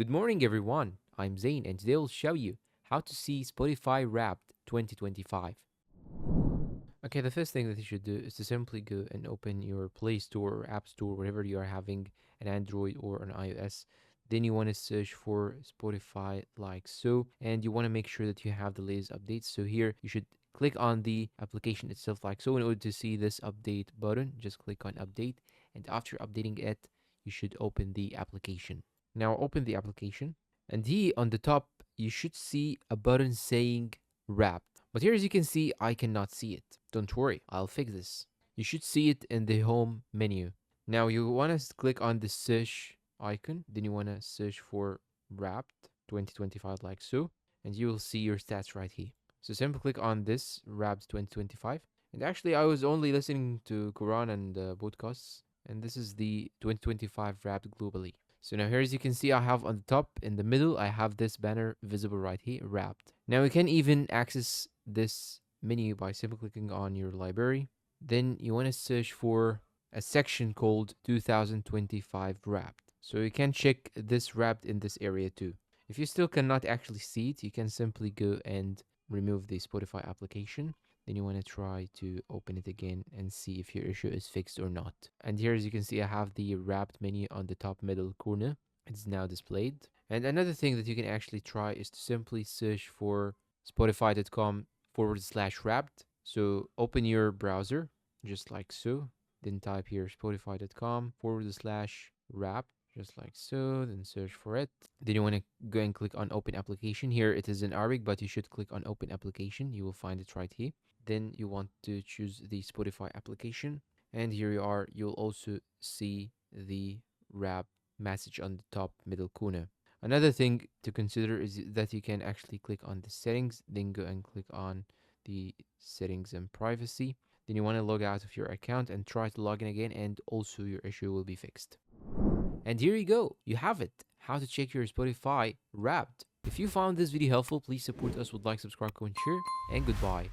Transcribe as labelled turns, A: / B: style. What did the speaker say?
A: Good morning, everyone. I'm Zain, and today I'll show you how to see Spotify Wrapped 2025. Okay, the first thing that you should do is to simply go and open your Play Store or App Store, wherever you are having an Android or an iOS. Then you want to search for Spotify like so, and you want to make sure that you have the latest updates. So here you should click on the application itself like so. In order to see this update button, just click on update, and after updating it, you should open the application. Now open the application, and here on the top you should see a button saying wrap. But here, as you can see, I cannot see it. Don't worry, I'll fix this. You should see it in the home menu. Now you want to click on the search icon, then you want to search for wrapped 2025 like so, and you will see your stats right here. So simply click on this wrapped 2025. And actually, I was only listening to Quran and podcasts, and this is the 2025 wrapped globally. So now here, as you can see, I have on the top in the middle, I have this banner visible right here, wrapped. Now you can even access this menu by simply clicking on your library. Then you want to search for a section called 2025 wrapped. So you can check this wrapped in this area too. If you still cannot actually see it, you can simply go and remove the Spotify application. Then you want to try to open it again and see if your issue is fixed or not. And here, as you can see, I have the wrapped menu on the top middle corner. It's now displayed. And another thing that you can actually try is to simply search for spotify.com/wrapped. So open your browser, just like so. Then type here spotify.com/wrapped, just like so. Then search for it. Then you want to go and click on open application. Here it is in Arabic, but you should click on open application. You will find it right here. Then you want to choose the Spotify application. And here you are. You'll also see the wrap message on the top middle corner. Another thing to consider is that you can actually click on the settings, then go and click on the settings and privacy. Then you want to log out of your account and try to log in again, and also your issue will be fixed. And here you go, you have it, how to check your Spotify wrapped. If you found this video helpful, please support us with like, subscribe, comment, share, and goodbye.